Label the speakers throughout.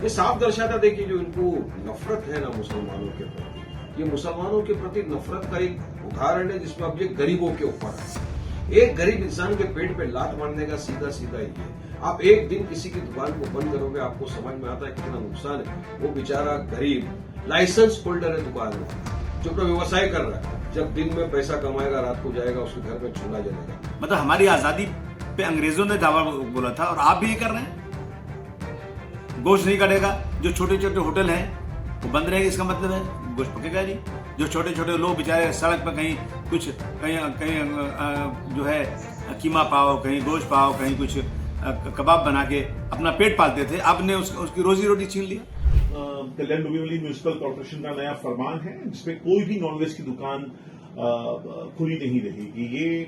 Speaker 1: ये साफ दर्शाता देखिए जो इनको नफरत है ना मुसलमानों के प्रति, ये मुसलमानों के प्रति नफरत का एक उदाहरण है जिसमें अब ये गरीबों के ऊपर है। एक गरीब इंसान के पेट पे लात मारने का सीधा सीधा ही है। आप एक दिन किसी की दुकान को बंद करोगे, आपको समझ में आता है कितना नुकसान है। वो बेचारा गरीब लाइसेंस होल्डर है दुकान में, जो अपना व्यवसाय कर रहा है, जब दिन में पैसा कमाएगा रात को जाएगा उसके घर में चूल्हा जलेगा।
Speaker 2: मतलब हमारी आजादी पे अंग्रेजों ने दावा बोला था और आप भी ये कर रहे हैं। गोश्त नहीं कटेगा, जो छोटे छोटे होटल हैं वो बंद रहेंगे, इसका मतलब है गोश्त पकेगा नहीं। जो छोटे छोटे लोग बेचारे सड़क पर कहीं कुछ कहीं जो है कीमा पाव, कहीं गोश्त पाव, कहीं कुछ कबाब बना के अपना पेट पालते थे, आपने उसकी रोजी रोटी छीन लिया।
Speaker 3: कल्याण डोंबिवली म्यूनिसिपल कॉर्पोरेशन का नया फरमान है जिसमें कोई भी नॉनवेज की दुकान खुली नहीं रहेगी। ये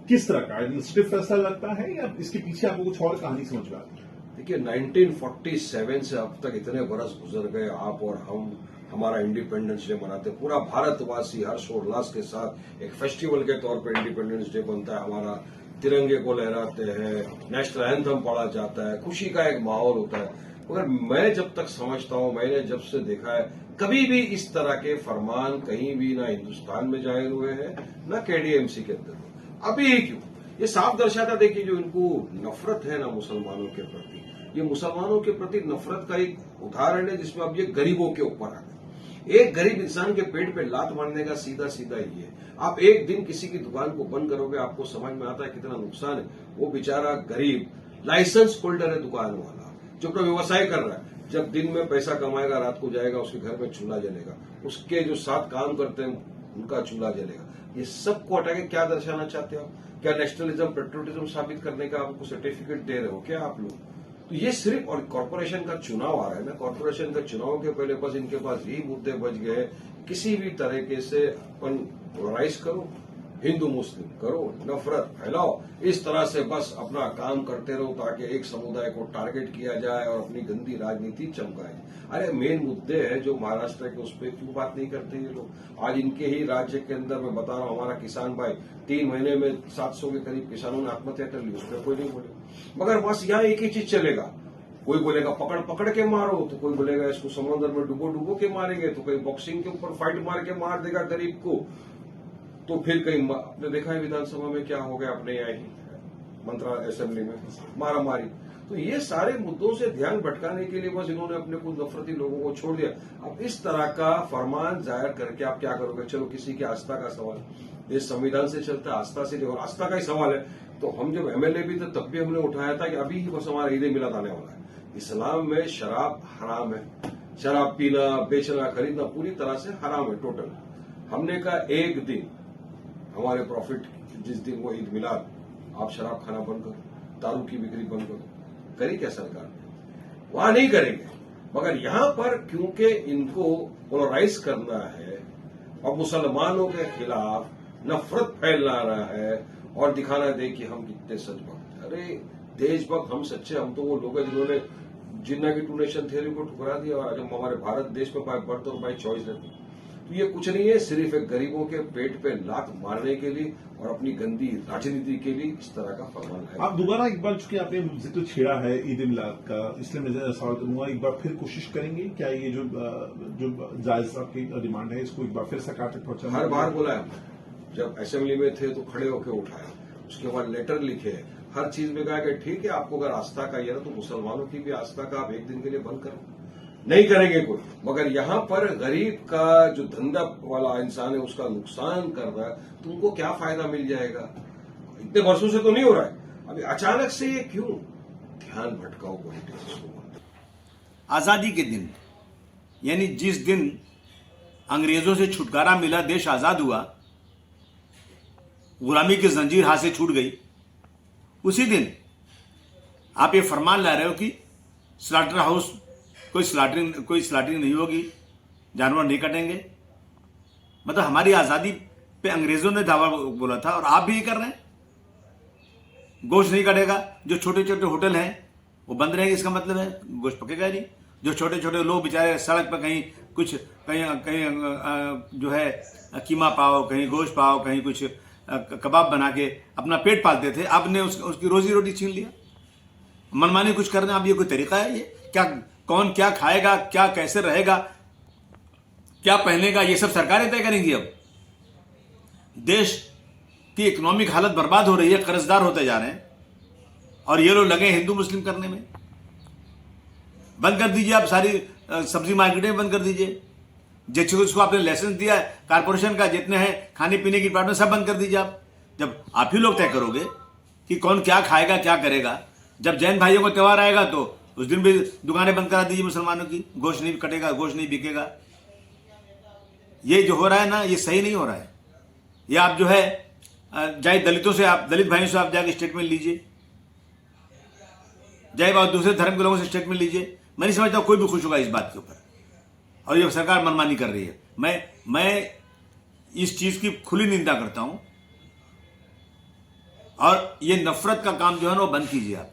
Speaker 3: किस तरह का एडमिनिस्ट्रेटिव फैसला लगता है या इसके पीछे आपको कुछ और कहानी समझ में आती है?
Speaker 1: देखिए 1947 से अब तक इतने बरस गुजर गए, आप और हम हमारा इंडिपेंडेंस डे मनाते, पूरा भारतवासी हर्षोल्लास के साथ एक फेस्टिवल के तौर पर इंडिपेंडेंस डे बनता है, हमारा तिरंगे को लहराते हैं, नेशनल एंथम पढ़ा जाता है, खुशी का एक माहौल होता है। मगर मैं जब तक समझता हूं, मैंने जब से देखा है, कभी भी इस तरह के फरमान कहीं भी ना हिंदुस्तान में जाहिर हुए हैं ना केडीएमसी के अंदर। अभी क्यों? ये साफ दर्शाता देखिए जो इनको नफरत है ना मुसलमानों के प्रति, ये मुसलमानों के प्रति नफरत का एक उदाहरण है जिसमें अब ये गरीबों के ऊपर है। एक गरीब इंसान के पेट पे लात मारने का सीधा सीधा ही है। आप एक दिन किसी की दुकान को बंद करोगे, आपको समझ में आता है कितना नुकसान है। वो बेचारा गरीब लाइसेंस होल्डर है दुकान वाला, जो अपना व्यवसाय कर रहा है, जब दिन में पैसा कमाएगा रात को जाएगा उसके घर में चूल्हा जलेगा, उसके जो साथ काम करते हैं उनका चूल्हा जलेगा। ये सबको हटा के क्या दर्शाना चाहते हो? क्या नेशनलिज्म पेट्रोटिज्म साबित करने का आपको सर्टिफिकेट दे रहे हो क्या आप लोग? तो ये सिर्फ, और कॉर्पोरेशन का चुनाव आ रहा है ना, कॉर्पोरेशन का चुनाव के पहले बस इनके पास यही मुद्दे बच गए, किसी भी तरीके से अपन पोलराइज करो, हिंदू मुस्लिम करो, नफरत फैलाओ, इस तरह से बस अपना काम करते रहो ताकि एक समुदाय को टारगेट किया जाए और अपनी गंदी राजनीति चमकाए। अरे मेन मुद्दे हैं जो महाराष्ट्र के, उस पर क्यों बात नहीं करते ये लोग? आज इनके ही राज्य के अंदर मैं बता रहा हूं, हमारा किसान भाई 3 महीने में 700 के करीब किसानों ने आत्महत्या कर ली, उस पर कोई नहीं बोले। मगर बस यहाँ एक ही चीज चलेगा, कोई बोलेगा पकड़ पकड़ के मारो, तो कोई बोलेगा इसको समुद्र में डुबो डुबो के मारेंगे, तो कोई बॉक्सिंग के ऊपर फाइट मार के मार देगा गरीब को, तो फिर कहीं आपने देखा है विधानसभा में क्या हो गया, अपने यहाँ ही मंत्रा असेंबली में मारा मारी। तो ये सारे मुद्दों से ध्यान भटकाने के लिए बस इन्होंने अपने कुछ नफरती लोगों को छोड़ दिया। अब इस तरह का फरमान जाहिर करके आप क्या करोगे? चलो किसी की आस्था का सवाल, ये संविधान से चलता है, आस्था से, और आस्था का ही सवाल है। तो हम जब एमएलए भी थे तब भी हमने उठाया था कि अभी ही बस हमारा ईद मिलाद आने वाला है, इस्लाम में शराब हराम है, शराब पीना, बेचना, खरीदना पूरी तरह से हराम है टोटल। हमने कहा एक दिन हमारे प्रॉफिट, जिस दिन वो ईद मिलाद, आप शराब खाना बंद करो, दारू की बिक्री बंद करो। करी क्या सरकार ने? वहां नहीं करेंगे। मगर यहां पर क्योंकि इनको पोलराइज करना है और मुसलमानों के खिलाफ नफरत फैला रहा है और दिखाना दे कि हम कितने सचभक्त हैं। अरे देशभक्त हम सच्चे, हम तो वो लोग हैं जिन्होंने जिन्ना की 2 नेशन थ्योरी को ठुकरा दिया और आज हम हमारे भारत देश में बाय बर्थ और बाय चॉइस रहती। तो ये कुछ नहीं है, सिर्फ एक गरीबों के पेट पे लात मारने के लिए और अपनी गंदी राजनीति के लिए इस तरह का फरमान है।
Speaker 3: आप दोबारा एक बार, चूंकि आपने जिक्र छेड़ा है ईद मिलाद का, इसलिए मैं सवाल करूंगा, एक बार फिर कोशिश करेंगे क्या ये जो जायज आपकी डिमांड है इसको एक बार फिर सरकार तक पहुंचाना?
Speaker 1: हर बार बोला है, जब असेंबली में थे तो खड़े होकर उठाया, उसके बाद लेटर लिखे, हर चीज में कहा कि ठीक है आपको अगर आस्था का ये ना, तो मुसलमानों की भी आस्था का आप एक दिन के लिए बंद करो। नहीं करेंगे कोई। मगर यहां पर गरीब का जो धंधा वाला इंसान है उसका नुकसान कर रहा है, तो उनको क्या फायदा मिल जाएगा? इतने वर्षों से तो नहीं हो रहा है, अभी अचानक से ये क्यों? ध्यान भटकाओ पॉलिटिक्स को।
Speaker 2: आजादी के दिन, यानी जिस दिन अंग्रेजों से छुटकारा मिला, देश आजाद हुआ, गुलामी की जंजीर हाथ से छूट गई, उसी दिन आप ये फरमान ला रहे हो कि स्लॉटर हाउस, कोई स्लॉटरिंग नहीं होगी, जानवर नहीं कटेंगे। मतलब हमारी आजादी पे अंग्रेजों ने दावा बोला था और आप भी ये कर रहे हैं। गोश्त नहीं कटेगा, जो छोटे छोटे होटल हैं वो बंद रहेंगे, इसका मतलब है गोश्त पकेगा नहीं। जो छोटे छोटे लोग बेचारे सड़क पर कहीं कुछ कहीं जो है कीमा पाव, कहीं गोश्त पाव, कहीं कुछ कबाब बना के अपना पेट पालते थे, आपने उसकी रोजी रोटी छीन लिया। मनमानी कुछ करना अब ये कोई तरीका है? ये क्या कौन क्या खाएगा, क्या कैसे रहेगा, क्या पहनेगा, ये सब सरकारें तय करेंगी। अब देश की इकोनॉमिक हालत बर्बाद हो रही है, कर्जदार होते जा रहे हैं, और ये लोग लगे हिंदू मुस्लिम करने में। बंद कर दीजिए आप सारी सब्जी मार्केटें बंद कर दीजिए। जिसको आपने लाइसेंस दिया है कारपोरेशन का, जितने हैं खाने पीने की डिपार्टमेंट, सब बंद कर दीजिए आप। जब आप ही लोग तय करोगे कि कौन क्या खाएगा, क्या करेगा, जब जैन भाइयों का त्यौहार आएगा तो उस दिन भी दुकानें बंद करा दीजिए मुसलमानों की, गोश्त नहीं कटेगा, गोश्त नहीं बिकेगा। ये जो हो रहा है ना, ये सही नहीं हो रहा है। ये आप जो है चाहे दलितों से, आप दलित भाइयों से आप जाके स्टेटमेंट लीजिए, चाहे आप दूसरे धर्म के लोगों से स्टेटमेंट लीजिए। मैं नहीं समझता कोई भी खुश होगा इस बात के ऊपर। और ये सरकार मनमानी कर रही है। मैं इस चीज की खुली निंदा करता हूं, और ये नफरत का काम जो है ना वो बंद कीजिए आप।